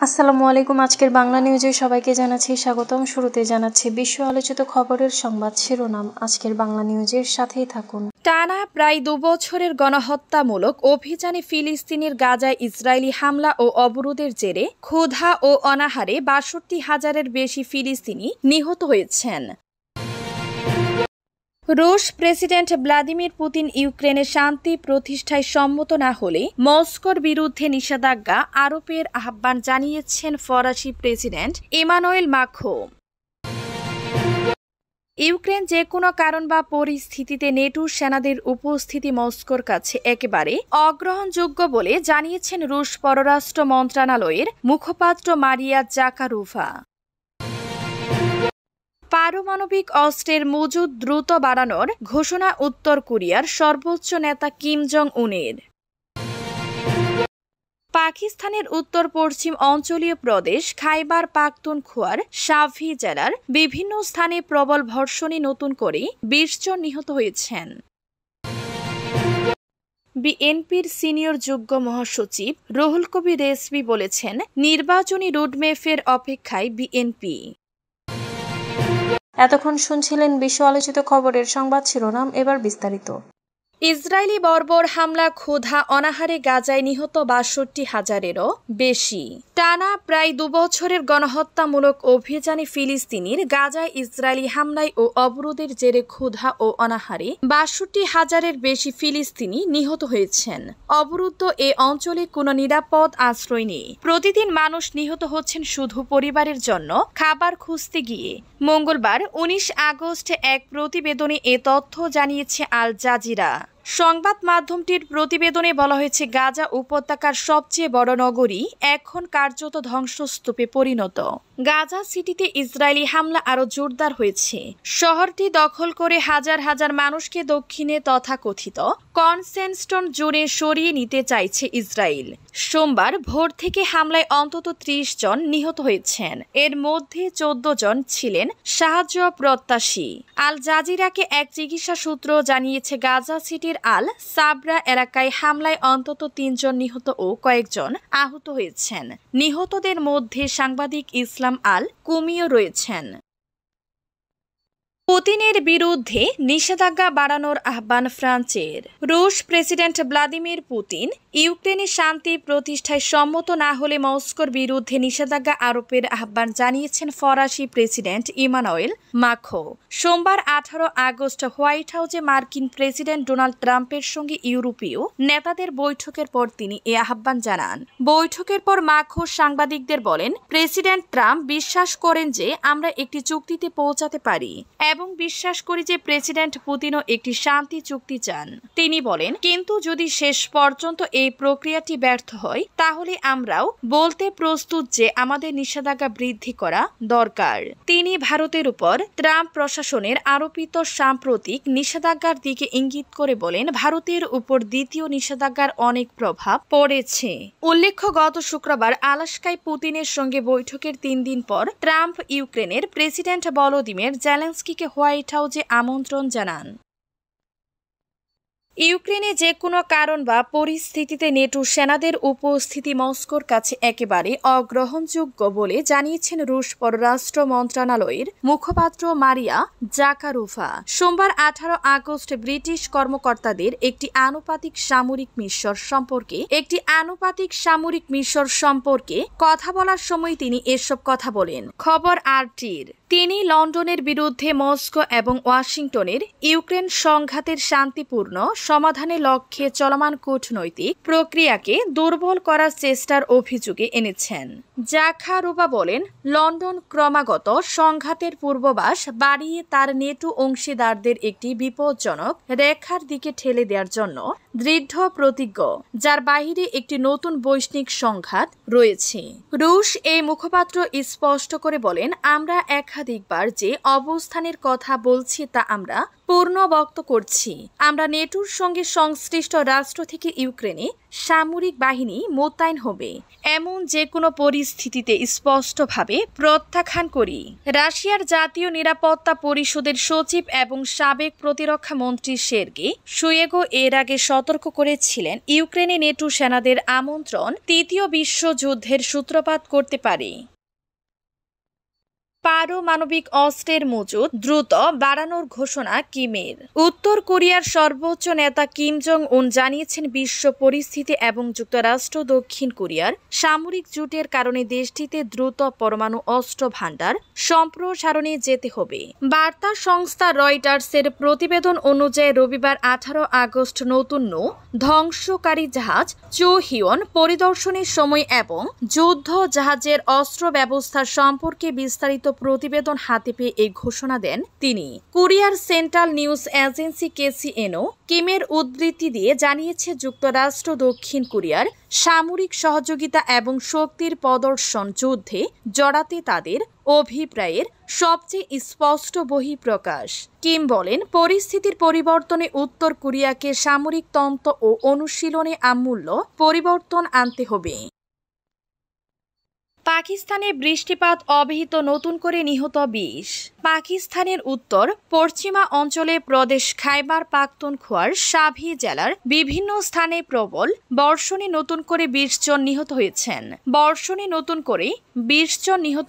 আসসালামু আলাইকুম। আজকের বাংলা নিউজে সবাইকে জানাচ্ছি স্বাগতম। শুরুতে জানাচ্ছি বিশ্ব আলোচিত খবরের সংবাদ শিরোনাম। আজকের বাংলা নিউজের সাথেই থাকুন। টানা প্রায় 2 বছরের গণহত্যামূলক অভিযানে ফিলিস্তিনের গাজায় ইসরায়েলি হামলা ও অবরোধের জেরে ক্ষুধা ও অনাহারে ৬২,০০০-এর বেশি ফিলিস্তিনি নিহত হয়েছেন। রুশ প্রেসিডেন্ট ভ্লাদিমির পুতিন ইউক্রেনে শান্তি প্রতিষ্ঠায় সম্মত না হলে মস্কোর বিরুদ্ধে নিষেধাজ্ঞা আরোপের আহ্বান জানিয়েছেন ফরাসি প্রেসিডেন্ট ইমানুয়েল মাখো। ইউক্রেন যে কোনো কারণ বা পরিস্থিতিতে নেটোর সেনাদের উপস্থিতি মস্কোর কাছে একেবারে অগ্রহণযোগ্য বলে জানিয়েছেন রুশ পররাষ্ট্র মন্ত্রণালয়ের মুখপাত্র মারিয়া জাকারোভা। পারমাণবিক অস্ত্রের মজুদ দ্রুত বাড়ানোর ঘোষণা উত্তর কোরিয়ার সর্বোচ্চ নেতা কিম জং উনের। পাকিস্তানের উত্তর পশ্চিম অঞ্চলীয় প্রদেশ খাইবার পাখতুনখোয়ার শাভি জেলার বিভিন্ন স্থানে প্রবল বর্ষণে নতুন করে ২০ জন নিহত হয়েছেন। বিএনপির সিনিয়র যুগ্ম মহাসচিব রুহুল কবির রেজভী বলেছেন, নির্বাচনী রোডম্যাপের অপেক্ষায় বিএনপি। এতক্ষণ শুনছিলেন বিশ্ব আলোচিত খবরের সংবাদ শিরোনাম, এবার বিস্তারিত। ইসরায়েলি বর্বর হামলা ক্ষুধা অনাহারে গাজায় নিহত ৬২,০০০-এরও বেশি। টানা প্রায় 2 বছরের গণহত্যামূলক অভিযানে ফিলিস্তিনির গাজায় ইসরায়েলি হামলায় ও অবরোধের জেরে ক্ষুধা ও অনাহারে ৬২,০০০-এর বেশি ফিলিস্তিনি নিহত হয়েছেন। অবরুদ্ধ এ অঞ্চলে কোনো নিরাপদ আশ্রয় নেই। প্রতিদিন মানুষ নিহত হচ্ছেন শুধু পরিবারের জন্য খাবার খুঁজতে গিয়ে। মঙ্গলবার ১৯ আগস্ট এক প্রতিবেদনে এ তথ্য জানিয়েছে আল জাজিরা। সংবাদ মাধ্যমটির প্রতিবেদনে বলা হয়েছে, গাজা উপত্যকার সবচেয়ে বড় নগরী এখন কার্যত ধ্বংসস্তূপে পরিণত। গাজা সিটিতে ইসরায়েলি হামলা আরও জোরদার হয়েছে। শহরটি দখল করে হাজার হাজার মানুষকে দক্ষিণে তথাকথিত কনসেনস্টন জোনে সরিয়ে নিতে চাইছে ইসরায়েল। সোমবার ভোর থেকে হামলায় অন্তত ৩০ জন নিহত হয়েছেন। এর মধ্যে ১৪ জন ছিলেন সাহায্য প্রত্যাশী। আল জাজিরাকে এক চিকিৎসা সূত্র জানিয়েছে, গাজা সিটির আল সাবরা এলাকায় হামলায় অন্তত ৩ জন নিহত ও কয়েকজন আহত হয়েছেন। নিহতদের মধ্যে সাংবাদিক ইসলাম আল কুমিও রয়েছেন। পুতিনের বিরুদ্ধে নিষেধাজ্ঞা বাড়ানোর আহ্বান ফ্রান্সের। রুশ প্রেসিডেন্ট ভ্লাদিমির পুতিন ইউক্রেনে শান্তি প্রতিষ্ঠায় সম্মত না হলে মস্কোর বিরুদ্ধে নিষেধাজ্ঞা আরোপের আহ্বান জানিয়েছেন ফরাসি প্রেসিডেন্ট ইমানুয়েল মাখো। সোমবার ১৮ আগস্ট হোয়াইট হাউসে মার্কিন প্রেসিডেন্ট ডোনাল্ড ট্রাম্পের সঙ্গে ইউরোপীয় নেতাদের বৈঠকের পর তিনি এ আহ্বান জানান। বৈঠকের পর মাখো সাংবাদিকদের বলেন, প্রেসিডেন্ট ট্রাম্প বিশ্বাস করেন যে আমরা একটি চুক্তিতে পৌঁছাতে পারি এবং বিশ্বাস করি যে প্রেসিডেন্ট পুতিনও একটি শান্তি চুক্তি চান। তিনি বলেন, কিন্তু যদি শেষ পর্যন্ত এই প্রক্রিয়াটি ব্যর্থ হয় তাহলে আমরাও বলতে প্রস্তুত যে আমাদের নিষেধাজ্ঞা বৃদ্ধি করা দরকার। তিনি ভারতের উপর ট্রাম্প প্রশাসনের আরোপিত সাম্প্রতিক নিষেধাজ্ঞার দিকে ইঙ্গিত করে বলেন, ভারতের উপর দ্বিতীয় নিষেধাজ্ঞার অনেক প্রভাব পড়েছে। উল্লেখ্য, গত শুক্রবার আলাস্কায় পুতিনের সঙ্গে বৈঠকের ৩ দিন পর ট্রাম্প ইউক্রেনের প্রেসিডেন্ট ভলোদিমির জেলেনস্কিকে হোয়াইট হাউসে আমন্ত্রণ জানান। ইউক্রেনে যে কোনো কারণ বা পরিস্থিতিতে নেটো সেনাদের উপস্থিতি মস্কোর কাছে একেবারে অগ্রহণযোগ্য বলে জানিয়েছেন রুশ পররাষ্ট্র মন্ত্রণালয়ের মুখপাত্র মারিয়া জাকারোভা। সোমবার ১৮ আগস্ট ব্রিটিশ কর্মকর্তাদের একটি আনুপাতিক সামরিক মিশর সম্পর্কে কথা বলার সময় তিনি এসব কথা বলেন। খবর RTর। তিনি লন্ডনের বিরুদ্ধে মস্কো এবং ওয়াশিংটনের ইউক্রেন সংঘাতের শান্তিপূর্ণ সমাধানের লক্ষ্যে চলমান কূটনৈতিক প্রক্রিয়াকে দুর্বল করার চেষ্টার অভিযোগে এনেছেন। জাখারোভা বলেন, লন্ডন ক্রমাগত সংঘাতের পূর্বাভাস বাড়িয়ে তার নেটো অংশীদারদের একটি বিপজ্জনক রেখার দিকে ঠেলে দেওয়ার জন্য দৃঢ় প্রতিজ্ঞ, যার বাইরে একটি নতুন বৈশ্বিক সংঘাত রয়েছে। রুশ এই মুখপাত্র স্পষ্ট করে বলেন, আমরা ১ একাধিকবার যে অবস্থানের কথা বলছি তা আমরা পুনর্ব্যক্ত করছি। আমরা নেটোর সঙ্গে সংশ্লিষ্ট রাষ্ট্র থেকে ইউক্রেনে সামরিক বাহিনী মোতায়েন হবে এমন যে কোনো পরিস্থিতিতে স্পষ্টভাবে প্রত্যাখ্যান করি। রাশিয়ার জাতীয় নিরাপত্তা পরিষদের সচিব এবং সাবেক প্রতিরক্ষা মন্ত্রী সের্গেই শুয়েগো এর আগে সতর্ক করেছিলেন, ইউক্রেনে নেটো সেনাদের আমন্ত্রণ তৃতীয় বিশ্বযুদ্ধের সূত্রপাত করতে পারে। পারমাণবিক অস্ত্রের মজুদ দ্রুত বাড়ানোর ঘোষণা কিমের। উত্তর কোরিয়ার সর্বোচ্চ নেতা কিম জং উন জানিয়েছেন, বিশ্ব পরিস্থিতি এবং যুক্তরাষ্ট্র দক্ষিণ কোরিয়ার সামরিক জোটের কারণে দেশটিতে দ্রুত পরমাণু অস্ত্র ভাণ্ডার সম্প্রসারণে যেতে হবে। বার্তা সংস্থা রয়টার্সের প্রতিবেদন অনুযায়ী রবিবার 18 আগস্ট নতুন নৌ ধ্বংসকারী জাহাজ চো হিয়ন পরিদর্শনের সময় এবং যুদ্ধ জাহাজের অস্ত্র ব্যবস্থা সম্পর্কে বিস্তারিত প্রতিবেদন হাতে পেয়ে এই ঘোষণা দেন তিনি। কোরিয়ার সেন্ট্রাল নিউজ এজেন্সি কেসিএনও কিমের উদ্ধৃতি দিয়ে জানিয়েছে, যুক্তরাষ্ট্র দক্ষিণ কোরিয়ার সামরিক সহযোগিতা এবং শক্তির প্রদর্শন যুদ্ধে জড়াতে তাদের অভিপ্রায়ের সবচেয়ে স্পষ্ট বহিঃপ্রকাশ। কিম বলেন, পরিস্থিতির পরিবর্তনে উত্তর কোরিয়াকে সামরিক তন্ত্র ও অনুশীলনে আমূল্য পরিবর্তন আনতে হবে। পাকিস্তানে বৃষ্টিপাত অব্যাহত, নতুন করে নিহত 20। পাকিস্তানের উত্তর পশ্চিমা অঞ্চলে প্রদেশ খাইবার পাখতুনখোয়ার শাভি জেলার বিভিন্ন স্থানে প্রবল বর্ষণে নতুন করে 20 জন নিহত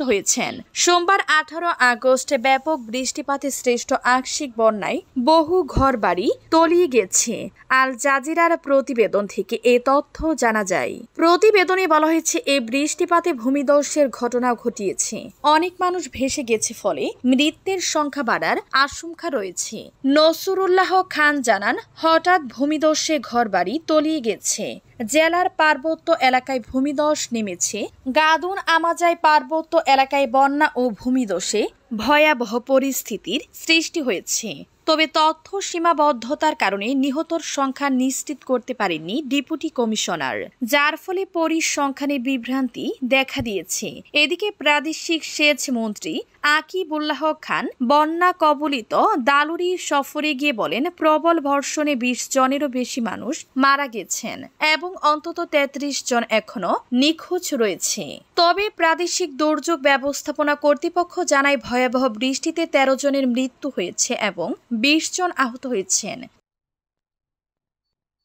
হয়েছেন। সোমবার 18 আগস্ট ব্যাপক বৃষ্টিপাতে সৃষ্ট আকস্মিক বন্যায় বহু ঘরবাড়ি তলিয়ে গেছে। আল জাজিরার প্রতিবেদন থেকে এ তথ্য জানা যায়। প্রতিবেদনে বলা হয়েছে, এই বৃষ্টিপাতে ভূমিধসের ঘটনা ঘটিয়েছে, অনেক মানুষ ভেসে গেছে, ফলে মৃতের সংখ্যা বাড়ার আশঙ্কা রয়েছে। নসরুল্লাহ খান জানান, হঠাৎ ভূমিধসে ঘরবাড়ি তলিয়ে গেছে। জেলার পার্বত্য এলাকায় ভূমিধস নেমেছে। গাদুন আমাজাই পার্বত্য এলাকায় বন্যা ও ভূমিধসে ভয়াবহ পরিস্থিতির সৃষ্টি হয়েছে। তবে তথ্য সীমাবদ্ধতার কারণে নিহতর সংখ্যা নিশ্চিত করতে পারেননি ডেপুটি কমিশনার, যার ফলে পরিসংখ্যানে বিভ্রান্তি দেখা দিয়েছে। এদিকে প্রাদেশিক সেচ মন্ত্রী আকিবুল্লাহ খান বন্যা কবলিত দালুরি সফরে গিয়ে বলেন, প্রবল বর্ষণে 20 জনেরও বেশি মানুষ মারা গেছেন এবং অন্তত 33 জন এখনো নিখোঁজ রয়েছে। তবে প্রাদেশিক দুর্যোগ ব্যবস্থাপনা কর্তৃপক্ষ জানায়, ভয়াবহ বৃষ্টিতে 13 জনের মৃত্যু হয়েছে এবং 20 জন আহত হয়েছেন।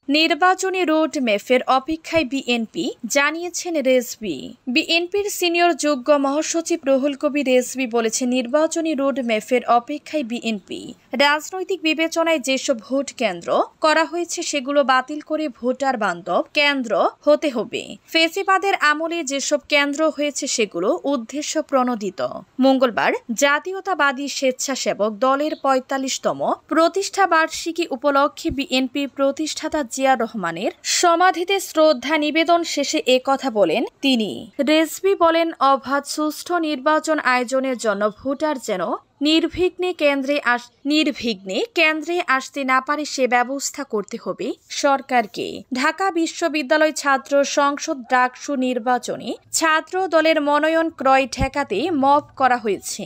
নির্বাচনী রোড ম্যাপের অপেক্ষায় বিএনপি, জানিয়েছেন রেজভী। বিএনপির সিনিয়র যুগ্ম মহাসচিব রুহুল কবির রেজভী বলেছেন, নির্বাচনী রোড ম্যাপের অপেক্ষায় বিএনপি। রাজনৈতিক বিবেচনায় যেসব ভোট কেন্দ্র করা হয়েছে সেগুলো বাতিল করে ভোটার বান্ধব কেন্দ্র হতে হবে। ফেসিবাদের আমলে যেসব কেন্দ্র হয়েছে সেগুলো উদ্দেশ্য প্রণোদিত। মঙ্গলবার জাতীয়তাবাদী স্বেচ্ছাসেবক দলের 45তম প্রতিষ্ঠা বার্ষিকী উপলক্ষে বিএনপির প্রতিষ্ঠাতা জিয়া রহমানের সমাধিতে শ্রদ্ধা নিবেদন শেষে এ কথা বলেন তিনি। রেজভী বলেন, অবাধ সুষ্ঠু নির্বাচন আয়োজনের জন্য ভোটার যেন নির্বিঘ্নে কেন্দ্রে আসতে না পারে সে ব্যবস্থা করতে হবে সরকারকে। ঢাকা বিশ্ববিদ্যালয় ছাত্র সংসদ ডাকসু নির্বাচনে ছাত্র দলের মনোনয়ন ক্রয় ঠেকাতে মব করা হয়েছে।